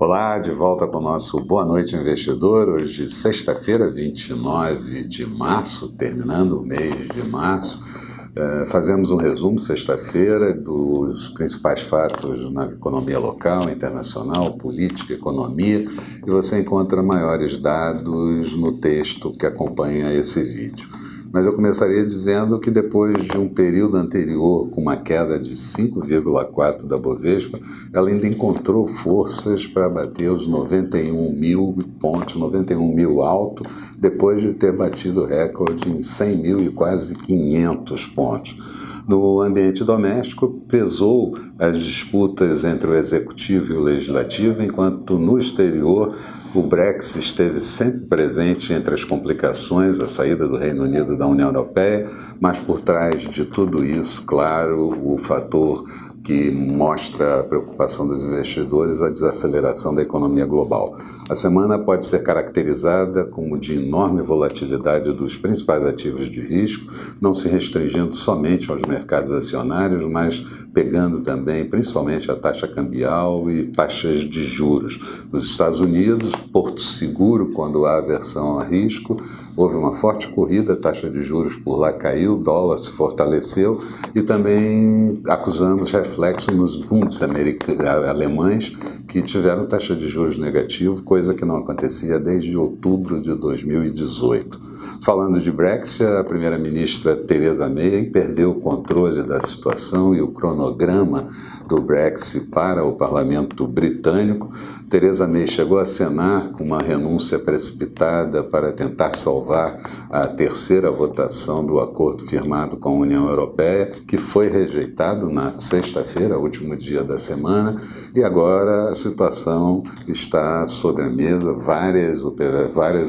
Olá, de volta com o nosso Boa Noite Investidor, hoje sexta-feira, 29 de março, terminando o mês de março. Fazemos um resumo sexta-feira dos principais fatos na economia local, internacional, política, economia, e você encontra maiores dados no texto que acompanha esse vídeo. Mas eu começaria dizendo que depois de um período anterior com uma queda de 5,4 da Bovespa, ela ainda encontrou forças para bater os 91 mil pontos, 91 mil alto, depois de ter batido recorde em 100 mil e quase 500 pontos. No ambiente doméstico, pesou as disputas entre o executivo e o legislativo, enquanto no exterior o Brexit esteve sempre presente entre as complicações, a saída do Reino Unido da União Europeia, mas por trás de tudo isso, claro, o fator que mostra a preocupação dos investidores, a desaceleração da economia global. A semana pode ser caracterizada como de enorme volatilidade dos principais ativos de risco, não se restringindo somente aos mercados acionários, mas pegando também principalmente a taxa cambial e taxas de juros. Nos Estados Unidos, porto seguro quando há aversão a risco, houve uma forte corrida, a taxa de juros por lá caiu, o dólar se fortaleceu e também acusamos reflexo nos bundes alemães que tiveram taxa de juros negativo, coisa que não acontecia desde outubro de 2018. Falando de Brexit, a primeira-ministra Theresa May perdeu o controle da situação e o cronograma do Brexit para o parlamento britânico. Theresa May chegou a acenar com uma renúncia precipitada para tentar salvar a terceira votação do acordo firmado com a União Europeia, que foi rejeitado na sexta-feira, último dia da semana, e agora a situação está sobre a mesa, várias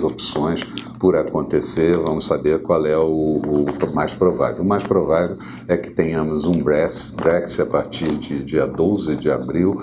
opções por acontecer. Vamos saber qual é o mais provável. O mais provável é que tenhamos um Brexit a partir de dia 12 de abril,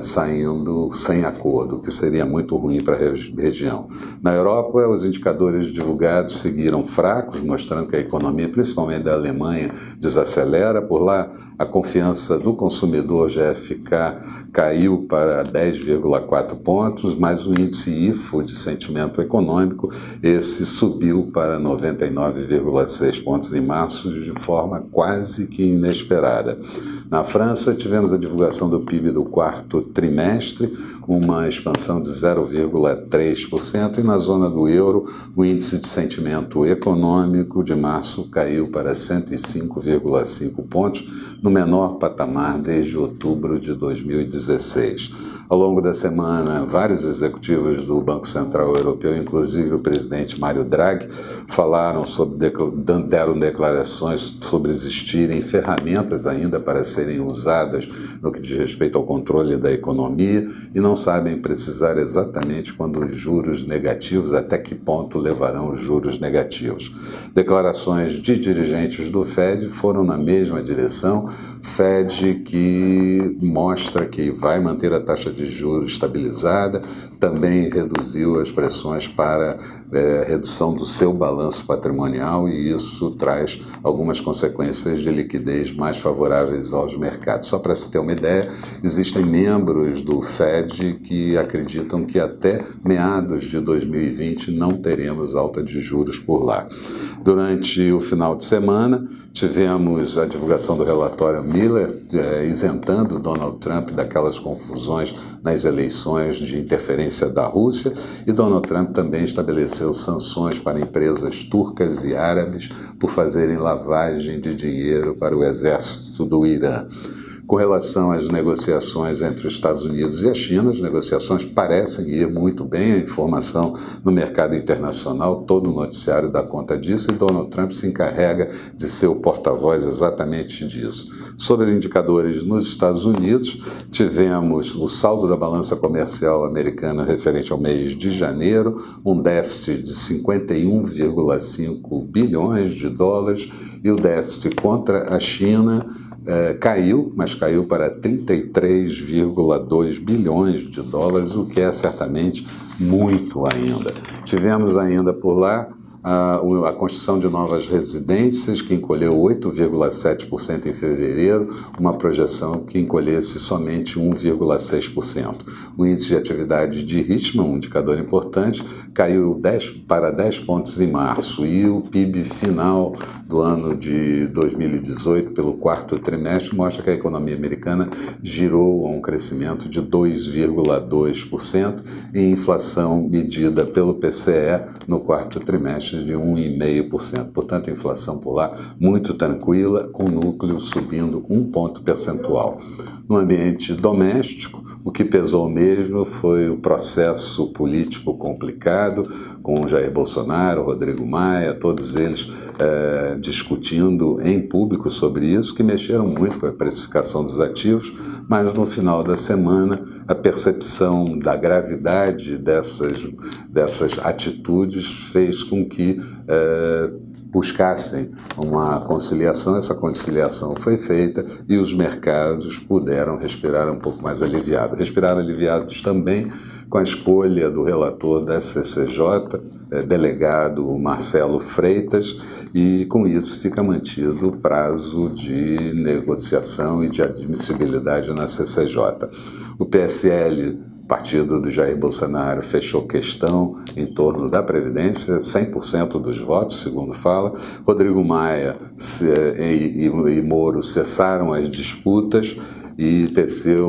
saindo sem acordo, o que seria muito ruim para a região. Na Europa, os indicadores divulgados seguiram fracos, mostrando que a economia, principalmente da Alemanha, desacelera. Por lá, a confiança do consumidor GfK caiu para 10,4 pontos, mas o índice IFO de sentimento econômico, esse subiu para 99,6 pontos em março, de forma quase que inesperada. Na França, tivemos a divulgação do PIB do quarto trimestre, uma expansão de 0,3%, e na zona do euro, o índice de sentimento econômico de março caiu para 105,5 pontos, no menor patamar desde outubro de 2016. Ao longo da semana, vários executivos do Banco Central Europeu, inclusive o presidente Mário Draghi, deram declarações sobre existirem ferramentas ainda para serem usadas no que diz respeito ao controle da economia e não sabem precisar exatamente quando os juros negativos, até que ponto levarão os juros negativos. Declarações de dirigentes do Fed foram na mesma direção, Fed que mostra que vai manter a taxa de juros estabilizada, também reduziu as pressões para redução do seu balanço patrimonial e isso traz algumas consequências de liquidez mais favoráveis aos mercados. Só para se ter uma ideia, existem membros do Fed que acreditam que até meados de 2020 não teremos alta de juros por lá. Durante o final de semana, tivemos a divulgação do relatório Miller, isentando Donald Trump daquelas confusões nas eleições de interferência da Rússia, e Donald Trump também estabeleceu sanções para empresas turcas e árabes por fazerem lavagem de dinheiro para o exército do Irã. Com relação às negociações entre os Estados Unidos e a China, as negociações parecem ir muito bem, a informação no mercado internacional, todo o noticiário dá conta disso, e Donald Trump se encarrega de ser o porta-voz exatamente disso. Sobre os indicadores nos Estados Unidos, tivemos o saldo da balança comercial americana referente ao mês de janeiro, um déficit de 51,5 bilhões de dólares, e o déficit contra a China caiu, mas caiu para 33,2 bilhões de dólares, o que é certamente muito ainda. Tivemos ainda por lá a construção de novas residências, que encolheu 8,7% em fevereiro, uma projeção que encolhesse somente 1,6%. O índice de atividade de Richmond, um indicador importante, caiu para 10 pontos em março, e o PIB final do ano de 2018, pelo quarto trimestre, mostra que a economia americana girou a um crescimento de 2,2% e inflação medida pelo PCE no quarto trimestre de 1,5%. Portanto, a inflação por lá muito tranquila, com o núcleo subindo 1 ponto percentual. No ambiente doméstico, o que pesou mesmo foi o processo político complicado, com Jair Bolsonaro, Rodrigo Maia, todos eles discutindo em público sobre isso, que mexeram muito com a precificação dos ativos, mas no final da semana a percepção da gravidade dessas atitudes fez com que buscassem uma conciliação. Essa conciliação foi feita e os mercados puderam respirar um pouco mais aliviados. Respiraram aliviados também com a escolha do relator da CCJ, delegado Marcelo Freitas, e com isso fica mantido o prazo de negociação e de admissibilidade na CCJ. O PSL, partido do Jair Bolsonaro, fechou questão em torno da Previdência, 100% dos votos, segundo fala. Rodrigo Maia e Moro cessaram as disputas, e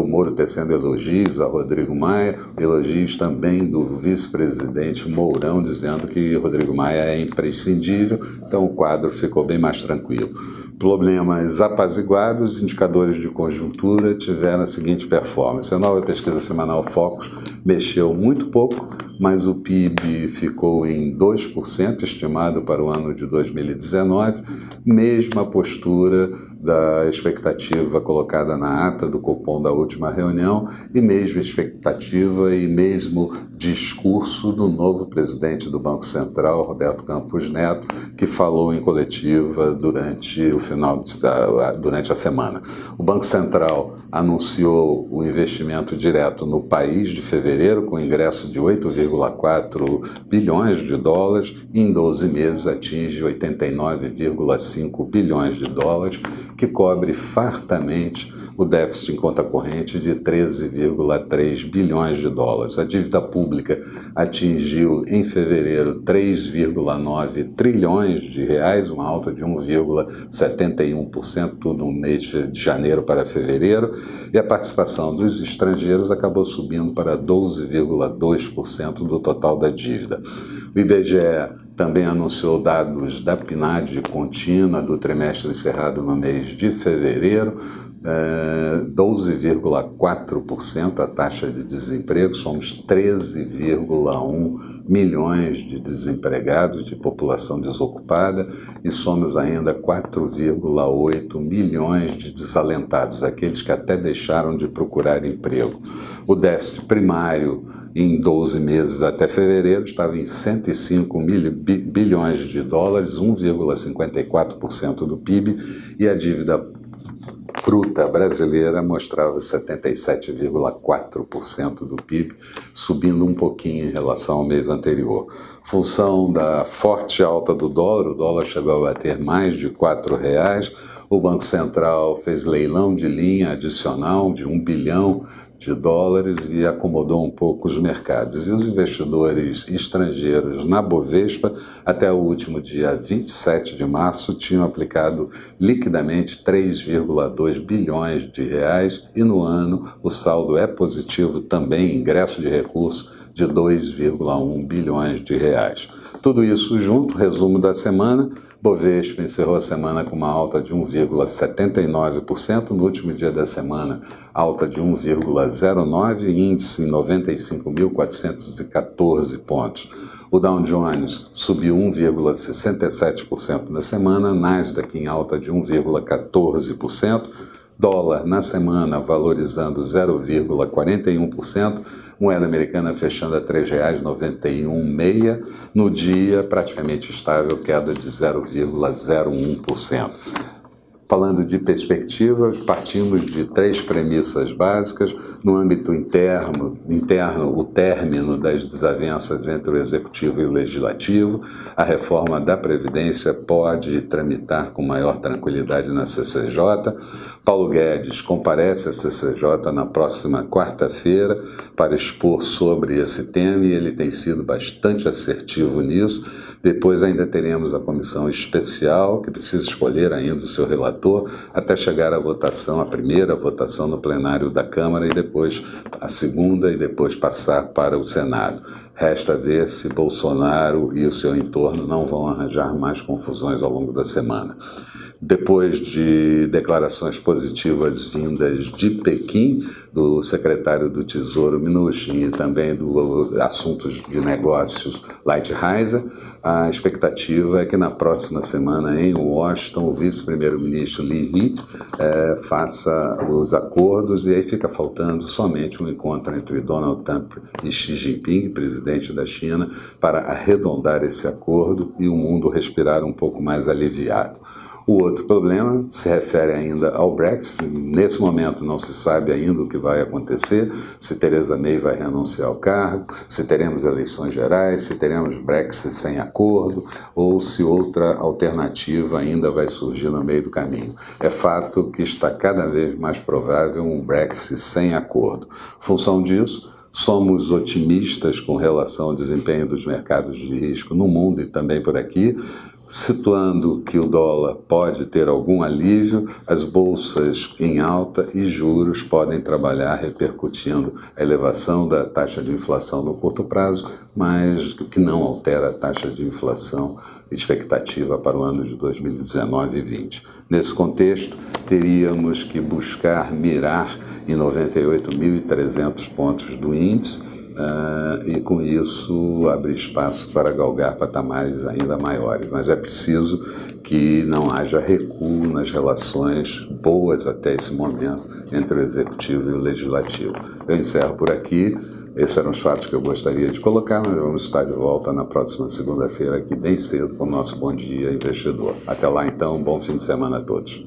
Moro tecendo elogios a Rodrigo Maia, elogios também do vice-presidente Mourão, dizendo que Rodrigo Maia é imprescindível, então o quadro ficou bem mais tranquilo. Problemas apaziguados, indicadores de conjuntura tiveram a seguinte performance. A nova pesquisa semanal Focus mexeu muito pouco, mas o PIB ficou em 2%, estimado para o ano de 2019, mesma postura da expectativa colocada na ata do Copom da última reunião, e mesma expectativa e mesmo discurso do novo presidente do Banco Central, Roberto Campos Neto, que falou em coletiva durante a semana. O Banco Central anunciou o investimento direto no país de fevereiro, com ingresso de 8,4 bilhões de dólares, e em 12 meses atinge 89,5 bilhões de dólares, que cobre fartamente o déficit em conta corrente de 13,3 bilhões de dólares. A dívida pública atingiu em fevereiro 3,9 trilhões de reais, uma alta de 1,71%, tudo no mês de janeiro para fevereiro, e a participação dos estrangeiros acabou subindo para 12,2% do total da dívida. O IBGE também anunciou dados da PNAD contínua do trimestre encerrado no mês de fevereiro, 12,4% a taxa de desemprego, somos 13,1 milhões de desempregados, de população desocupada, e somos ainda 4,8 milhões de desalentados, aqueles que até deixaram de procurar emprego. O déficit primário em 12 meses até fevereiro estava em 105 bilhões de dólares, 1,54% do PIB, e a dívida bruta brasileira mostrava 77,4% do PIB, subindo um pouquinho em relação ao mês anterior. Função da forte alta do dólar, o dólar chegou a bater mais de R$4, o Banco Central fez leilão de linha adicional de 1 bilhão de dólares e acomodou um pouco os mercados. E os investidores estrangeiros na Bovespa, até o último dia 27 de março, tinham aplicado liquidamente 3,2 bilhões de reais, e no ano o saldo é positivo também, ingresso de recursos de 2,1 bilhões de reais. Tudo isso junto, resumo da semana: Bovespa encerrou a semana com uma alta de 1,79%, no último dia da semana alta de 1,09%, índice em 95.414 pontos. O Dow Jones subiu 1,67% na semana, Nasdaq em alta de 1,14%, dólar na semana valorizando 0,41%, moeda americana fechando a R$ 3,91,6, no dia praticamente estável, queda de 0,01%. Falando de perspectivas, partimos de 3 premissas básicas. No âmbito interno, o término das desavenças entre o Executivo e o Legislativo. A reforma da Previdência pode tramitar com maior tranquilidade na CCJ. Paulo Guedes comparece à CCJ na próxima quarta-feira para expor sobre esse tema e ele tem sido bastante assertivo nisso. Depois ainda teremos a comissão especial, que precisa escolher ainda o seu relator, até chegar à votação, a primeira votação no plenário da Câmara e depois a segunda e depois passar para o Senado. Resta ver se Bolsonaro e o seu entorno não vão arranjar mais confusões ao longo da semana. Depois de declarações positivas vindas de Pequim, do secretário do Tesouro Mnuchin e também do assuntos de negócios Lighthizer, a expectativa é que na próxima semana em Washington o vice-primeiro-ministro Li He faça os acordos e aí fica faltando somente um encontro entre Donald Trump e Xi Jinping, presidente da China, para arredondar esse acordo e o mundo respirar um pouco mais aliviado. O outro problema se refere ainda ao Brexit. Nesse momento não se sabe ainda o que vai acontecer, se Theresa May vai renunciar ao cargo, se teremos eleições gerais, se teremos Brexit sem acordo ou se outra alternativa ainda vai surgir no meio do caminho. É fato que está cada vez mais provável um Brexit sem acordo. Função disso, somos otimistas com relação ao desempenho dos mercados de risco no mundo e também por aqui, situando que o dólar pode ter algum alívio, as bolsas em alta e juros podem trabalhar repercutindo a elevação da taxa de inflação no curto prazo, mas que não altera a taxa de inflação expectativa para o ano de 2019 e 2020. Nesse contexto, teríamos que buscar mirar em 98.300 pontos do índice, e com isso abrir espaço para galgar patamares ainda maiores. Mas é preciso que não haja recuo nas relações boas até esse momento entre o Executivo e o Legislativo. Eu encerro por aqui. Esses eram os fatos que eu gostaria de colocar. Nós vamos estar de volta na próxima segunda-feira aqui bem cedo com o nosso Bom Dia Investidor. Até lá então, bom fim de semana a todos.